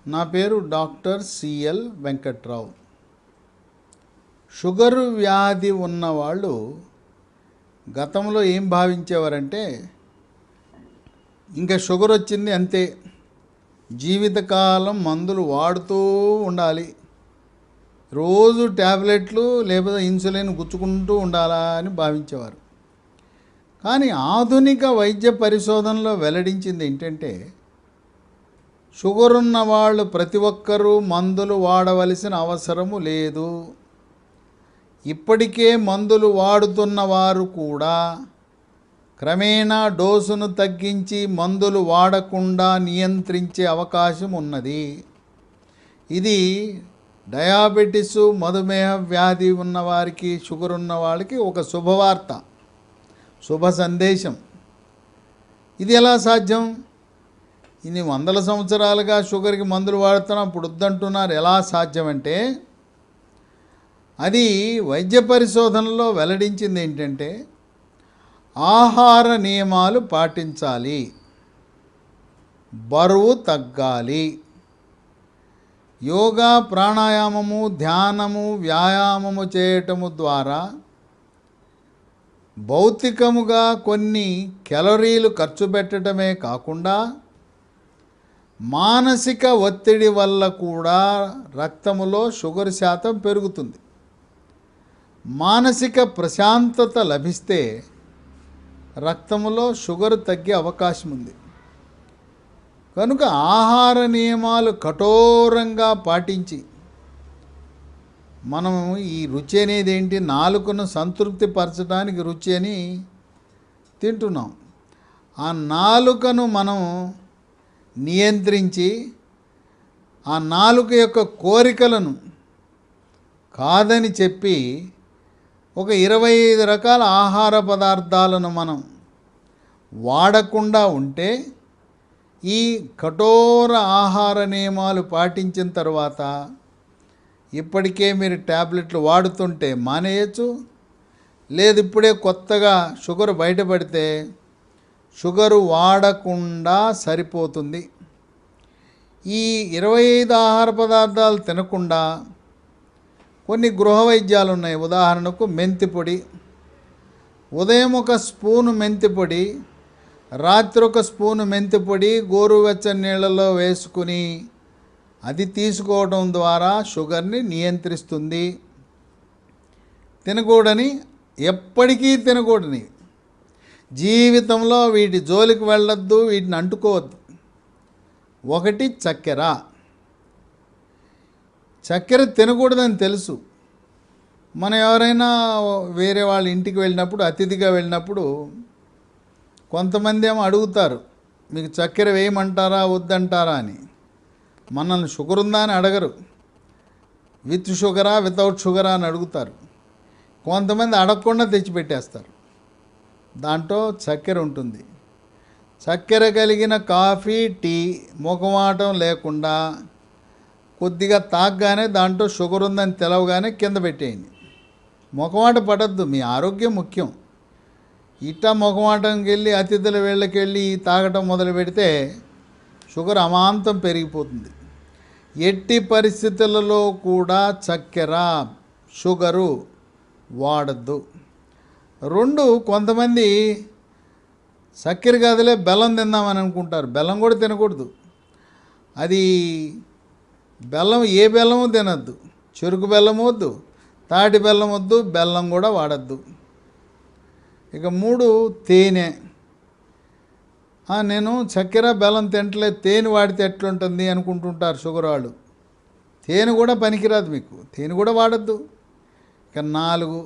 నా పేరు doctor CL Venkatrao. Sugar వ్యాధి ఉన్నవాళ్ళు గతంలో ఏం భావించేవారంటే, ఇంకా షుగర్ వచ్చింది అంతే, జీవితకాలం మందులు వాడుతూ ఉండాలి, రోజు ట్యాబ్లెట్లు లేకపోతే ఇన్సులిన్ గుచ్చుకుంటూ ఉండాలా అని భావించేవారు. కానీ ఆధునిక వైద్య పరిశోధనలో వెల్లడించింది ఏంటంటే, షుగర్ ఉన్న వాళ్ళు ప్రతి ఒక్కరూ మందులు వాడవలసిన అవసరము లేదు. ఇప్పటికే మందులు వాడుతున్న వారు కూడా క్రమేణా డోసును తగ్గించి మందులు వాడకుండా నియంత్రించే అవకాశం ఉన్నది. ఇది డయాబెటిస్, మధుమేహ వ్యాధి ఉన్నవారికి, షుగర్ ఉన్న వాళ్ళకి ఒక శుభవార్త, శుభ సందేశం. ఇది ఎలా సాధ్యం? ఇన్ని వందల సంవత్సరాలుగా షుగర్కి మందులు వాడుతున్నాం, ఇప్పుడు వద్దంటున్నారు. ఎలా సాధ్యం అంటే, అది వైద్య పరిశోధనలో వెల్లడించింది ఏంటంటే, ఆహార నియమాలు పాటించాలి, బరువు తగ్గాలి, యోగా, ప్రాణాయామము, ధ్యానము, వ్యాయామము చేయటము ద్వారా భౌతికముగా కొన్ని క్యాలరీలు ఖర్చు పెట్టడమే కాకుండా మానసిక ఒత్తిడి వల్ల కూడా రక్తములో షుగర్ శాతం పెరుగుతుంది. మానసిక ప్రశాంతత లభిస్తే రక్తములో షుగర్ తగ్గే అవకాశం ఉంది. కనుక ఆహార నియమాలు కఠోరంగా పాటించి మనం ఈ రుచి అనేది ఏంటి, నాలుకను సంతృప్తి పరచడానికి రుచి అని తింటున్నాం. ఆ నాలుకను మనం నియంత్రించి ఆ నాలుక యొక్క కోరికలను కాదని చెప్పి ఒక 25 రకాల ఆహార పదార్థాలను మనం వాడకుండా ఉంటే, ఈ కఠోర ఆహార నియమాలు పాటించిన తర్వాత ఇప్పటికే మీరు ట్యాబ్లెట్లు వాడుతుంటే మానేయచ్చు, లేదు ఇప్పుడే కొత్తగా షుగర్ బయటపడితే షుగరు వాడకుండా సరిపోతుంది. ఈ 25 ఆహార పదార్థాలు తినకుండా కొన్ని గృహ వైద్యాలు ఉన్నాయి. ఉదాహరణకు మెంతి పొడి, ఉదయం ఒక స్పూను మెంతి పొడి, రాత్రి ఒక స్పూను మెంతి పొడి గోరువెచ్చని నీళ్ళలో వేసుకుని అది తీసుకోవడం ద్వారా షుగర్ని నియంత్రిస్తుంది. తినకూడని, ఎప్పటికీ తినకూడని, జీవితంలో వీటి జోలికి వెళ్ళొద్దు, వీటిని అంటుకోవద్దు. ఒకటి చక్కెర. చక్కెర తినకూడదని తెలుసు. మనం ఎవరైనా వేరే వాళ్ళ ఇంటికి వెళ్ళినప్పుడు, అతిథిగా వెళ్ళినప్పుడు కొంతమంది ఏమో అడుగుతారు, మీకు చక్కెర వేయమంటారా వద్దంటారా అని. మనల్ని షుగర్ ఉందా అని అడగరు, విత్ షుగరా వితౌట్ షుగరా అని అడుగుతారు. కొంతమంది అడగకుండా తెచ్చిపెట్టేస్తారు, దాంట్లో చక్కెర ఉంటుంది. చక్కెర కలిగిన కాఫీ, టీ మొఖమాటం లేకుండా కొద్దిగా తాగగానే దాంట్లో షుగర్ ఉందని తెలవగానే కింద పెట్టేయండి. మొఖమాట పడద్దు, మీ ఆరోగ్యం ముఖ్యం. ఇట్టా మొఖమాటంకి వెళ్ళి అతిథుల వేళ్ళకి వెళ్ళి తాగటం మొదలు పెడితే షుగర్ అమాంతం పెరిగిపోతుంది. ఎట్టి పరిస్థితులలో కూడా చక్కెర, షుగరు వాడద్దు. 2, కొంతమంది చక్కెర కాదులే బెల్లం తిందామని అనుకుంటారు. బెల్లం కూడా తినకూడదు. అది బెల్లం, ఏ బెల్లము తినద్దు. చెరుకు బెల్లం వద్దు, తాటి బెల్లం వద్దు, బెల్లం కూడా వాడద్దు. ఇక 3, తేనె. నేను చక్కెర బెల్లం తింటలేదు, తేనె వాడితే ఎట్లుంటుంది అనుకుంటుంటారు షుగర్ వాళ్ళు. తేనె కూడా పనికిరాదు మీకు, తేనె కూడా వాడద్దు. ఇక 4,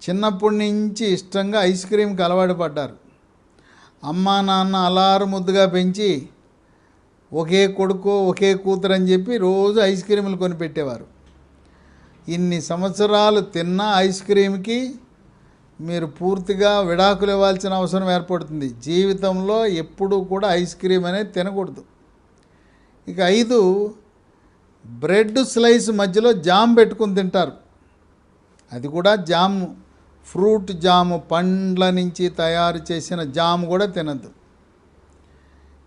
చిన్నప్పటి నుంచి ఇష్టంగా ఐస్ క్రీమ్కి అలవాటు పడ్డారు. అమ్మ నాన్న అలారు ముద్దుగా పెంచి ఒకే కొడుకు ఒకే కూతురు అని చెప్పి రోజు ఐస్ క్రీములు కొనిపెట్టేవారు. ఇన్ని సంవత్సరాలు తిన్న ఐస్ క్రీమ్కి మీరు పూర్తిగా విడాకులు ఇవ్వాల్సిన అవసరం ఏర్పడుతుంది. జీవితంలో ఎప్పుడూ కూడా ఐస్ క్రీమ్ అనేది తినకూడదు. ఇక 5, బ్రెడ్ స్లైస్ మధ్యలో జామ్ పెట్టుకుని తింటారు. అది కూడా జాము, ఫ్రూట్ జాము, పండ్ల నుంచి తయారు చేసిన జాము కూడా తినద్దు.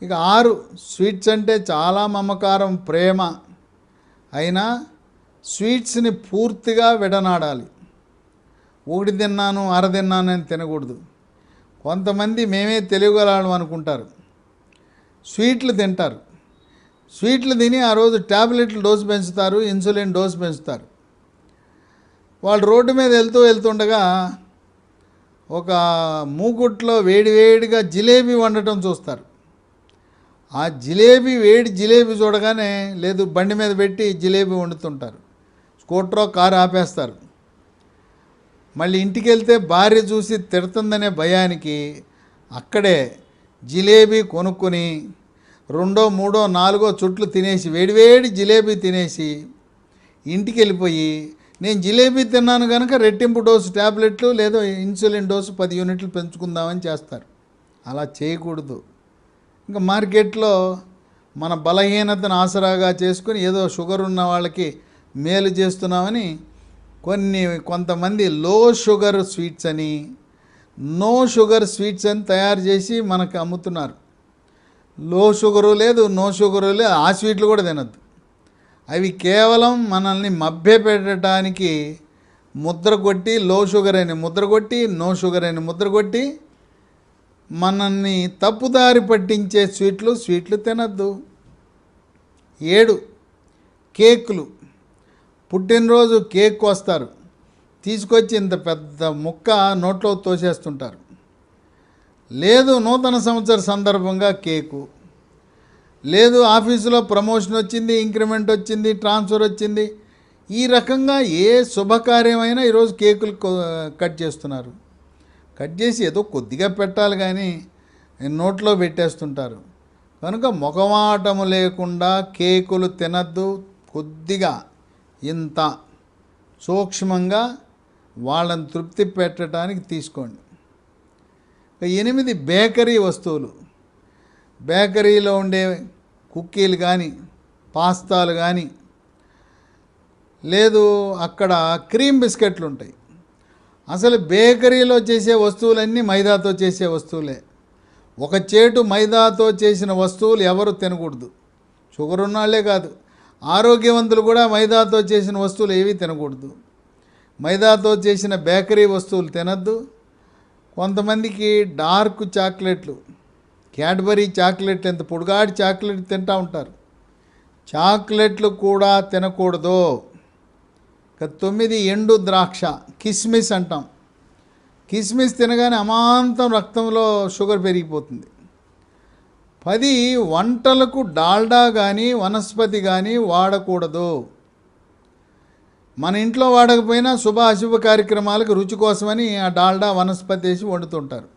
ఇక 6 స్వీట్స్ అంటే చాలా మమకారం, ప్రేమ. అయినా స్వీట్స్ని పూర్తిగా విడనాడాలి. ఒకటి తిన్నాను, అర తిన్నాను అని తినకూడదు. కొంతమంది మేమే తెలియగలం అనుకుంటారు, స్వీట్లు తింటారు. స్వీట్లు తిని ఆ రోజు ట్యాబ్లెట్లు డోసు పెంచుతారు, ఇన్సులిన్ డోసు పెంచుతారు. వాళ్ళు రోడ్డు మీద వెళ్తుండగా ఒక మూకుట్లో వేడివేడిగా జిలేబీ వండటం చూస్తారు. ఆ వేడి జిలేబీ చూడగానే లేదు బండి మీద పెట్టి జిలేబీ వండుతుంటారు. స్కూటరో కారు ఆపేస్తారు. మళ్ళీ ఇంటికి వెళ్తే భార్య చూసి తిడుతుందనే భయానికి అక్కడే జిలేబీ కొనుక్కొని 2, 3, 4 చుట్లు తినేసి, వేడివేడి జిలేబీ తినేసి ఇంటికి వెళ్ళిపోయి, నేను జిలేబీ తిన్నాను కనుక రెట్టింపు డోసు ట్యాబ్లెట్లు లేదా ఇన్సులిన్ డోసు 10 యూనిట్లు పెంచుకుందామని చేస్తారు. అలా చేయకూడదు. ఇంకా మార్కెట్లో మన బలహీనతను ఆసరాగా చేసుకుని ఏదో షుగర్ ఉన్న వాళ్ళకి మేలు చేస్తున్నామని కొంతమంది లో షుగర్ స్వీట్స్ అని, నో షుగర్ స్వీట్స్ అని తయారు చేసి మనకు అమ్ముతున్నారు. లో షుగరు లేదు, నో షుగరు లేదు, ఆ స్వీట్లు కూడా తినద్దు. అవి కేవలం మనల్ని మభ్యపెట్టడానికి ముద్ర కొట్టి, లో షుగర్ అని ముద్ర కొట్టి, నో షుగర్ అని ముద్ర కొట్టి మనల్ని తప్పుదారి పట్టించే స్వీట్లు తినద్దు. 7 కేకులు. పుట్టినరోజు కేక్ వస్తారు, తీసుకొచ్చి ఇంత పెద్ద ముక్క నోట్లో తోసేస్తుంటారు. లేదు నూతన సంవత్సర సందర్భంగా కేకు, లేదు ఆఫీసులో ప్రమోషన్ వచ్చింది, ఇంక్రిమెంట్ వచ్చింది, ట్రాన్స్ఫర్ వచ్చింది, ఈ రకంగా ఏ శుభకార్యమైనా ఈరోజు కేకులు కట్ చేస్తున్నారు. కట్ చేసి ఏదో కొద్దిగా పెట్టాలి కానీ నోట్లో పెట్టేస్తుంటారు. కనుక మొఖమాటము లేకుండా కేకులు తినద్దు. కొద్దిగా ఇంత సూక్ష్మంగా వాళ్ళని తృప్తి పెట్టడానికి తీసుకోండి. 8 బేకరీ వస్తువులు. బేకరీలో ఉండే కుక్కీలు కానీ, పాస్తాలు కానీ, లేదు అక్కడ క్రీమ్ బిస్కెట్లు ఉంటాయి. అసలు బేకరీలో చేసే వస్తువులన్నీ మైదాతో చేసే వస్తువులే. ఒక చేటు మైదాతో చేసిన వస్తువులు ఎవరు తినకూడదు. షుగర్ ఉన్నాళ్లే కాదు, ఆరోగ్యవంతులు కూడా మైదాతో చేసిన వస్తువులు ఏవి తినకూడదు. మైదాతో చేసిన బేకరీ వస్తువులు తినద్దు. కొంతమందికి డార్క్ చాక్లెట్లు, క్యాడ్బరీ చాక్లెట్లు, ఎంత పొడుగాటి చాక్లెట్ తింటూ ఉంటారు. చాక్లెట్లు కూడా తినకూడదు. 9 ఎండు ద్రాక్ష, కిస్మిస్ అంటాం. కిస్మిస్ తినగానే అమాంతం రక్తంలో షుగర్ పెరిగిపోతుంది. 10 వంటలకు డాల్డా కానీ వనస్పతి కానీ వాడకూడదు. మన ఇంట్లో వాడకపోయినా శుభ అశుభ కార్యక్రమాలకు రుచి కోసమని ఆ డాల్డా వనస్పతి వేసి వండుతుంటారు.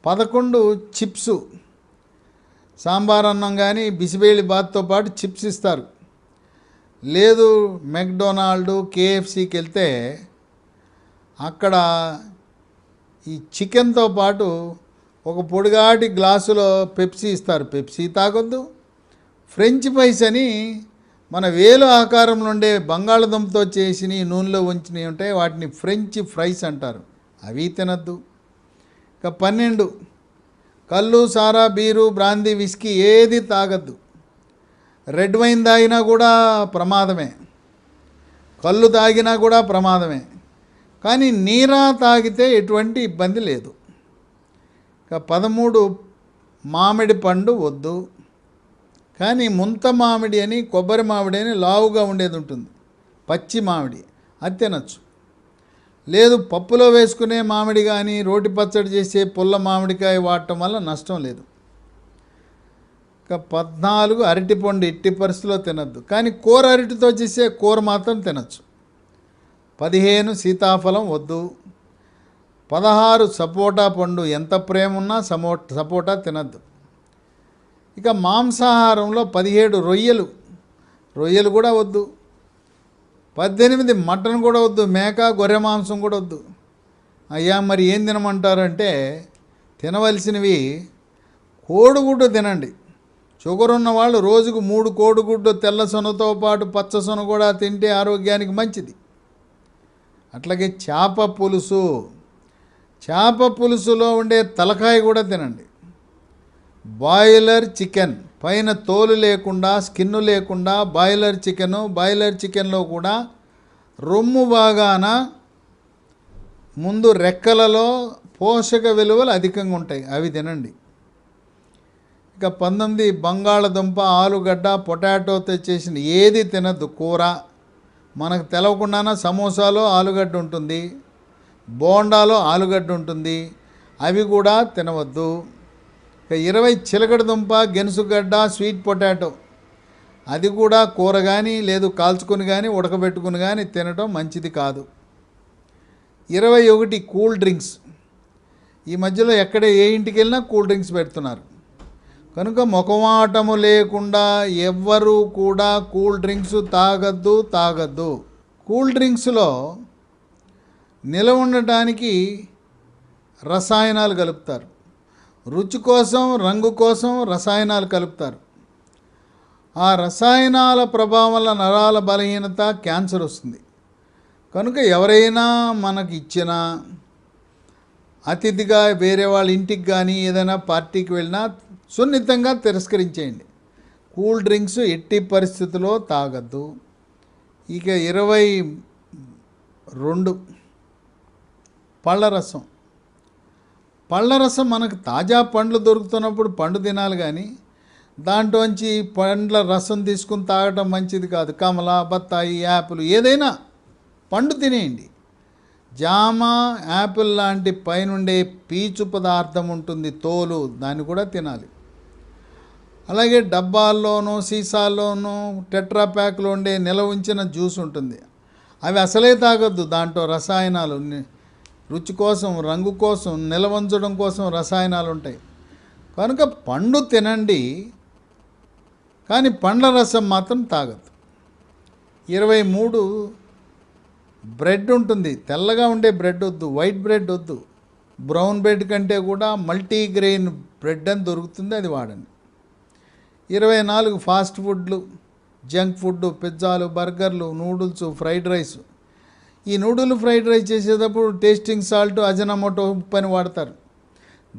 11 చిప్సు. సాంబార్ అన్నం కానీ బిసిబేళి బాత్తో పాటు చిప్స్ ఇస్తారు. లేదు మెక్డొనాల్డ్, కేఎఫ్సీకి వెళ్తే అక్కడ ఈ చికెన్తో పాటు ఒక పొడిగాటి గ్లాసులో పెప్సీ ఇస్తారు. పెప్సీ తాగొద్దు. ఫ్రెంచ్ ఫ్రైస్ అని మన వేలు ఆకారంలో ఉండే బంగాళదుంపతో చేసి నూనెలో ఉంచినవి ఉంటాయి, వాటిని ఫ్రెంచ్ ఫ్రైస్ అంటారు. అవి తినద్దు. ఇక 12 కళ్ళు, సారా, బీరు, బ్రాందీ, విస్కీ ఏది తాగద్దు. రెడ్ వైన్ తాగినా కూడా ప్రమాదమే, కళ్ళు తాగినా కూడా ప్రమాదమే. కానీ నీరా తాగితే ఎటువంటి ఇబ్బంది లేదు. ఇక 13 మామిడి పండు వద్దు. కానీ ముంత మామిడి అని, కొబ్బరి మామిడి అని లావుగా ఉండేది ఉంటుంది, పచ్చి మామిడి, అది తినచ్చు. లేదు పప్పులో వేసుకునే మామిడి కానీ, రోటి పచ్చడి చేసే పుల్ల మామిడికాయ వాడటం వల్ల నష్టం లేదు. ఇక 14 అరటిపండు ఎట్టి పరిస్థితిలో తినద్దు. కానీ కూర అరటితో చేసే కూర మాత్రం తినచ్చు. 15 సీతాఫలం వద్దు. 16 సపోటా పండు. ఎంత ప్రేమ ఉన్నా సపోటా తినద్దు. ఇక మాంసాహారంలో 17 రొయ్యలు కూడా వద్దు. 18 మటన్ కూడా వద్దు. మేక, గొర్రె మాంసం కూడా వద్దు. అయ్యా మరి ఏం తినమంటారంటే, తినవలసినవి కోడిగుడ్డు తినండి. షుగర్ ఉన్న వాళ్ళు రోజుకు 3 కోడిగుడ్డు తెల్ల సొనతో పాటు పచ్చ సొన కూడా తింటే ఆరోగ్యానికి మంచిది. అట్లాగే చేప పులుసులో ఉండే తలకాయ కూడా తినండి. బాయిలర్ చికెన్, పైన తోలు లేకుండా స్కిన్ లేకుండా బాయిలర్ చికెను. బాయిలర్ చికెన్లో కూడా రొమ్ము భాగాన ముందు రెక్కలలో పోషక విలువలు అధికంగా ఉంటాయి, అవి తినండి. ఇక 19 బంగాళదుంప, ఆలుగడ్డ, పొటాటోతో చేసిన ఏది తినద్దు కూర. మనకు తెలవకుండానే సమోసాలో ఆలుగడ్డ ఉంటుంది, బోండాలో ఆలుగడ్డ ఉంటుంది, అవి కూడా తినవద్దు. ఇక 20 చిలకడదుంప, గెనుసుగడ్డ, స్వీట్ పొటాటో, అది కూడా కూర కానీ లేదు కాల్చుకుని కానీ ఉడకబెట్టుకుని కానీ తినటం మంచిది కాదు. 21 కూల్ డ్రింక్స్. ఈ మధ్యలో ఎక్కడ ఏ ఇంటికి వెళ్ళినా కూల్ డ్రింక్స్ పెడుతున్నారు కనుక మొఖమాటము లేకుండా ఎవ్వరూ కూడా కూల్ డ్రింక్స్ తాగద్దు. కూల్ డ్రింక్స్లో నిలవ ఉండటానికి రసాయనాలు కలుపుతారు, రుచి కోసం రంగు కోసం రసాయనాలు కలుపుతారు. ఆ రసాయనాల ప్రభావం వల్ల నరాల బలహీనత, క్యాన్సర్ వస్తుంది. కనుక ఎవరైనా మనకి ఇచ్చిన అతిథిగా వేరే వాళ్ళ ఇంటికి కానీ ఏదైనా పార్టీకి వెళ్ళినా సున్నితంగా తిరస్కరించేయండి. కూల్ డ్రింక్స్ ఎట్టి పరిస్థితుల్లో తాగద్దు. ఇక 22 పళ్ళరసం. పళ్ళరసం మనకు తాజా పండ్లు దొరుకుతున్నప్పుడు పండు తినాలి కానీ దాంట్లోంచి పండ్ల రసం తీసుకుని తాగటం మంచిది కాదు. కమల, బత్తాయి, యాపిల్ ఏదైనా పండు తినేయండి. జామ, యాపిల్ లాంటి పైనుండే పీచు పదార్థం ఉంటుంది, తోలు, దాన్ని కూడా తినాలి. అలాగే డబ్బాల్లోనూ సీసాల్లోనూ టెట్రా ప్యాక్లో ఉండే నిల్వ ఉంచిన జ్యూస్ ఉంటుంది, అవి అసలే తాగొద్దు. దాంట్లో రసాయనాలు, రుచి కోసం రంగు కోసం నిల్వ ఉంచడం కోసం రసాయనాలు ఉంటాయి. కనుక పండు తినండి కానీ పండ్ల రసం మాత్రం తాగద్దు. 23 బ్రెడ్ ఉంటుంది, తెల్లగా ఉండే బ్రెడ్ వద్దు, వైట్ బ్రెడ్ వద్దు. బ్రౌన్ బ్రెడ్ కంటే కూడా మల్టీగ్రెయిన్ బ్రెడ్ అని దొరుకుతుంది, అది వాడండి. 24 ఫాస్ట్ ఫుడ్లు, జంక్ ఫుడ్, పిజ్జాలు, బర్గర్లు, నూడిల్స్, ఫ్రైడ్ రైస్. ఈ నూడిల్ ఫ్రైడ్ రైస్ చేసేటప్పుడు టేస్టింగ్ సాల్ట్, అజనమోటో ఉప్పు అని వాడతారు.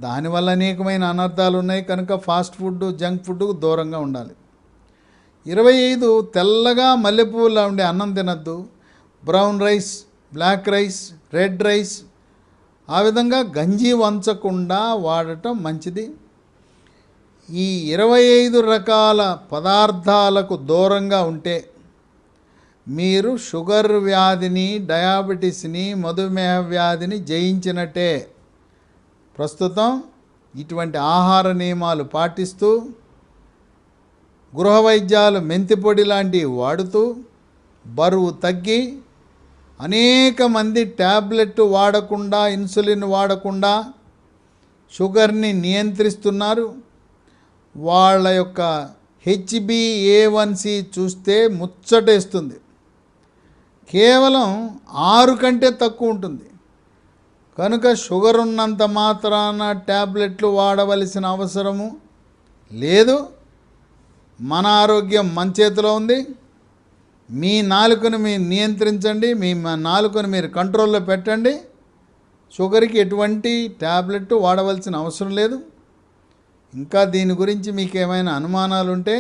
దానివల్ల అనేకమైన అనర్థాలు ఉన్నాయి. కనుక ఫాస్ట్ ఫుడ్, జంక్ ఫుడ్కు దూరంగా ఉండాలి. 25 తెల్లగా మల్లెపూలా ఉండే అన్నం తినద్దు. Brown rice, black rice, red rice, ఆ విధంగా గంజి వంచకుండా వాడటం మంచిది. ఈ 25 రకాల పదార్థాలకు దూరంగా ఉంటే మీరు షుగర్ వ్యాధిని, డయాబెటీస్ని, మధుమేహ వ్యాధిని జయించినట్టే. ప్రస్తుతం ఇటువంటి ఆహార నియమాలు పాటిస్తూ గృహ వైద్యాలు, మెంతిపొడి లాంటివి వాడుతూ బరువు తగ్గి అనేక మంది ట్యాబ్లెట్ వాడకుండా, ఇన్సులిన్ వాడకుండా షుగర్ని నియంత్రిస్తున్నారు. వాళ్ళ యొక్క HbA1c చూస్తే ముచ్చటేస్తుంది, కేవలం 6 కంటే తక్కువ ఉంటుంది. కనుక షుగర్ ఉన్నంత మాత్రాన ట్యాబ్లెట్లు వాడవలసిన అవసరము లేదు. మన ఆరోగ్యం మన చేతిలో ఉంది. మీ నాలుకను మీరు నియంత్రించండి, మీ నాలుకను మీరు కంట్రోల్లో పెట్టండి. షుగర్కి ఎటువంటి ట్యాబ్లెట్ వాడవలసిన అవసరం లేదు. ఇంకా దీని గురించి మీకు ఏమైనా అనుమానాలు ఉంటే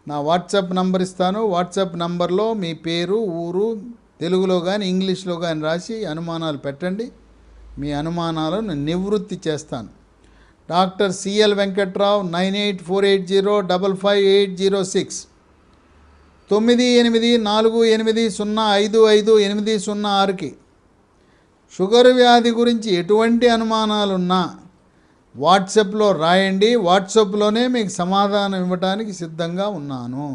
నా వాట్సాప్ నంబర్ ఇస్తాను. వాట్సాప్ నంబర్లో మీ పేరు, ఊరు తెలుగులో కానీ ఇంగ్లీష్లో కానీ రాసి అనుమానాలు పెట్టండి. మీ అనుమానాలను నివృత్తి చేస్తాను. డాక్టర్ సిఎల్ వెంకట్రావు, 9848055806, 9848055806కి షుగర్ వ్యాధి గురించి ఎటువంటి అనుమానాలున్నా వాట్సాప్లో రాయండి. వాట్సాప్లోనే మీకు సమాధానం ఇవ్వడానికి సిద్ధంగా ఉన్నాను.